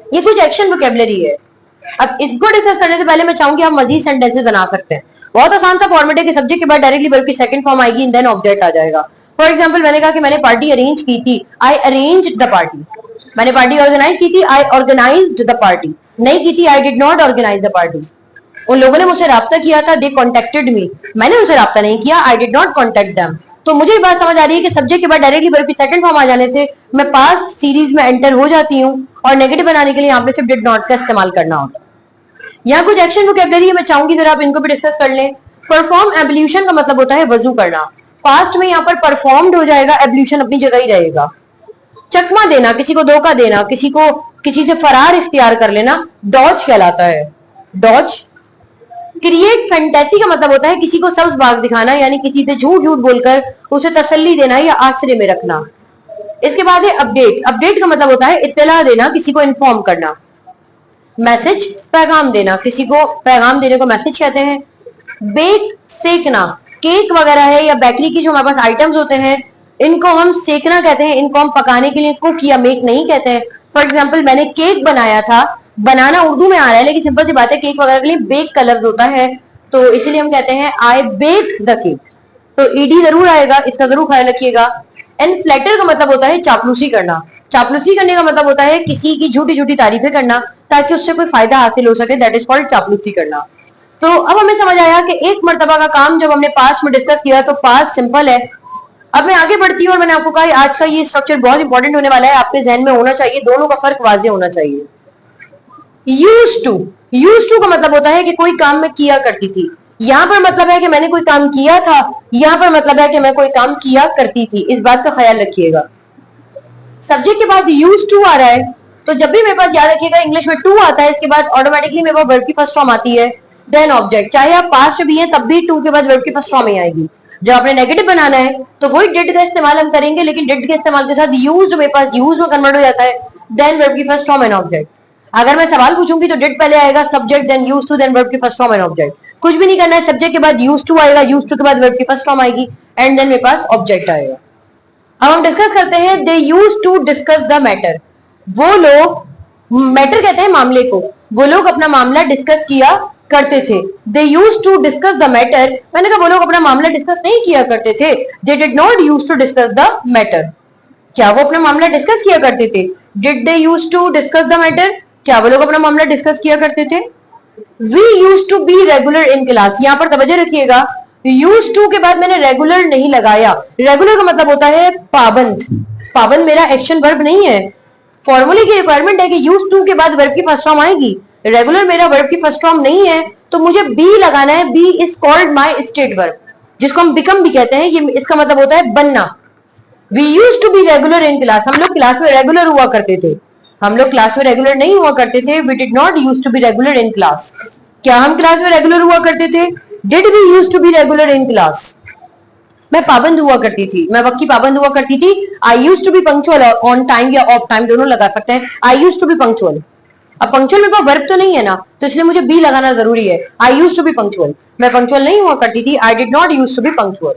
ये कुछ action vocabulary है। अब इसको डिस्कस करने से पहले मैं चाहूंगी आप मजीद सेंटेंसेस बना सकते हैं। बहुत आसान सा फॉर्मेट है कि सब्जेक्ट के बाद डायरेक्टली वर्ब की सेकंड फॉर्म आएगी एंड देन ऑब्जेक्ट आ जाएगा। फॉर एग्जांपल मैंने कहा कि मैंने पार्टी अरेंज की थी, आई अरेंज्ड द पार्टी। मैंने पार्टी ऑर्गेनाइज की थी, आई ऑर्गेनाइज्ड द पार्टी। नहीं की थी, I did not organise the party. उन लोगों ने मुझसे राब्ता किया था, दे कॉन्टेक्टेड मी। मैंने उनसे राब्ता नहीं किया, आई डिड नॉट कॉन्टेक्ट देम। तो मुझे ये बात समझ आ रही है कि सब्जेक्ट के बाद डायरेक्टली वर्ब की सेकंड फॉर्म आ जाने से मैं पास्ट सीरीज में एंटर हो जाती हूँ और नेगेटिव बनाने के लिए यहाँ पे सिर्फ डिड नॉट का इस्तेमाल करना होता है। यहाँ कुछ एक्शन वोकेबलरी है, मैं चाहूंगी जरा आप इनको भी डिस्कस कर लें। परफॉर्म एब्ल्यूशन का मतलब होता है वजू करना। पास्ट में यहाँ पर परफॉर्म्ड हो जाएगा, एब्ल्यूशन अपनी जगह ही रहेगा। चकमा देना, किसी को धोखा देना, किसी से फरार इख्तियार कर लेना, डॉज कहलाता है, डॉज। क्रिएट फैंटेसी का मतलब होता है किसी को सब्ज बाग दिखाना, यानी किसी से झूठ झूठ बोलकर उसे तसल्ली देना या आश्रय में रखना। इसके बाद है अपडेट। अपडेट का मतलब होता है इत्तला देना, किसी को इन्फॉर्म करना। मैसेज, पैगाम देना, किसी को पैगाम देने को मैसेज कहते हैं। बेक, सेकना। केक वगैरह है या बेकरी की जो हमारे पास आइटम्स होते हैं इनको हम सेकना कहते हैं, इनको हम पकाने के लिए कुक या मेक नहीं कहते हैं। फॉर एग्जाम्पल मैंने केक बनाया था, बनाना उर्दू में आ रहा है लेकिन सिंपल सी बात है केक वगैरह के लिए बेक का लफ्ज होता है, तो इसीलिए हम कहते हैं आई बेक द केक। तो ईडी जरूर आएगा, इसका जरूर ख्याल रखिएगा। एंड फ्लैटर का मतलब होता है चापलूसी करना। चापलूसी करने का मतलब होता है किसी की झूठी झूठी तारीफें करना ताकि उससे कोई फायदा हासिल हो सके, दैट इज कॉल्ड चापलूसी करना। तो अब हमें समझ आया कि एक मर्तबा का काम जब हमने पास्ट में डिस्कस किया तो पास्ट सिंपल है। अब मैं आगे बढ़ती हूँ और मैंने आपको कहा आज का ये स्ट्रक्चर बहुत इंपॉर्टेंट होने वाला है, आपके जहन में होना चाहिए, दोनों का फर्क वाज़ेह होना चाहिए। यूज्ड टू, यूज्ड टू का मतलब होता है कि कोई काम मैं किया करती थी। यहां पर मतलब है कि मैंने कोई काम किया था, यहां पर मतलब है कि मैं कोई काम किया करती थी, इस बात का ख्याल रखिएगा। सब्जेक्ट के बाद यूज्ड टू आ रहा है तो जब भी मेरे पास याद रखिएगा इंग्लिश में टू आता है इसके बाद ऑटोमेटिकली मेरे पास वर्ब की फर्स्ट फॉर्म आती है, देन ऑब्जेक्ट। चाहे आप पास्ट भी हैं तब भी टू के बाद वर्ब की फर्स्ट फॉर्म ही आएगी। जब आपने नेगेटिव बनाना है तो वही डिड का इस्तेमाल हम करेंगे, लेकिन डिड के इस्तेमाल के साथ यूज्ड मेरे पास यूज में कन्वर्ट हो जाता है, देन वर्ब की फर्स्ट फॉर्म एंड ऑब्जेक्ट। अगर मैं सवाल पूछूंगी तो डिड पहले आएगा, subject then used to then verb की फर्स्ट फॉर्म एंड ऑब्जेक्ट। कुछ भी नहीं करना है, सब्जेक्ट के बाद यूज्ड टू आएगा, यूज्ड टू के बाद वर्ब की फर्स्ट फॉर्म आएगी एंड देन मेरे पास ऑब्जेक्ट आएगा। अब हम डिस्कस करते हैं, they used to discuss the matter. वो लोग, मैटर कहते हैं मामले को, वो लोग अपना मामला डिस्कस किया करते थे। They used to discuss the matter, मैंने कहा वो लोग अपना मामला डिस्कस नहीं किया करते थे। They did not use to discuss the matter, क्या वो अपना मामला डिस्कस किया करते थे? Did they use to discuss the matter, क्या वो लोग अपना मामला डिस्कस किया करते थे? We use to be regular in class, यहां पर तवज्जो रखिएगा, यूज टू के बाद मैंने रेगुलर नहीं लगाया। रेगुलर का मतलब होता है पाबंद, पाबंद मेरा एक्शन वर्ब नहीं है। फॉर्मूले की रिक्वायरमेंट है कि यूज टू के बाद वर्ब की फर्स्ट फॉर्म आएगी, रेगुलर मेरा वर्ब की फर्स्ट फॉर्म नहीं है तो मुझे बी लगाना है। Be is called my state verb, जिसको हम बिकम भी कहते हैं, ये इसका मतलब होता है बनना। We use to be regular in class, हम लोग क्लास में रेगुलर हुआ करते थे, हम लोग क्लास में रेगुलर नहीं हुआ करते थे। We did not use to be regular in class, क्या हम क्लास में रेगुलर हुआ करते थे? Did we use to be regular in class? मैं पाबंद हुआ करती थी, मैं वक्त की पाबंद हुआ करती थी। I used to be punctual, on time या ऑफ टाइम दोनों लगा सकते हैं। I used to be punctual, अब पंक्चुअल में वर्ब तो नहीं है ना, तो इसलिए मुझे बी लगाना जरूरी है। I used to be punctual, मैं पंक्चुअल नहीं हुआ करती थी। I did not use to be punctual.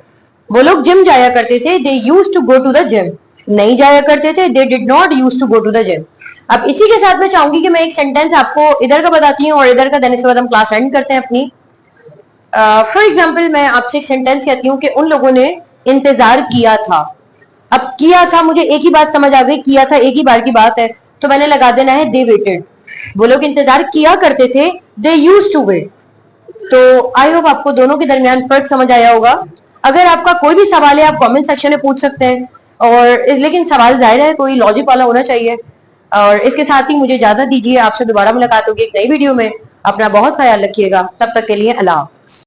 वो लोग जिम जाया करते थे, they use to go to the gym, नहीं जाया करते थे, they did not use to go to the gym. अब इसी के साथ मैं चाहूंगी कि मैं एक सेंटेंस आपको इधर का बताती हूँ और इधर का, देने के बाद हम क्लास एंड करते हैं अपनी। फॉर एग्जाम्पल मैं आपसे एक सेंटेंस कहती हूँ कि उन लोगों ने इंतजार किया था। अब किया था, मुझे एक ही बात समझ आ गई, किया था एक ही बार की बात है तो मैंने लगा देना है दे वेटेड। वो लोग इंतजार किया करते थे, दे यूज्ड टू वेट। तो आई होप आपको दोनों के दरमियान फर्क समझ आया होगा। अगर आपका कोई भी सवाल है आप कमेंट सेक्शन में पूछ सकते हैं, और लेकिन सवाल जाहिर है कोई लॉजिक वाला होना चाहिए। और इसके साथ ही मुझे इजाजत दीजिए, आपसे दोबारा मुलाकात होगी एक नई वीडियो में। अपना बहुत ख्याल रखिएगा, तब तक के लिए अल्लाह।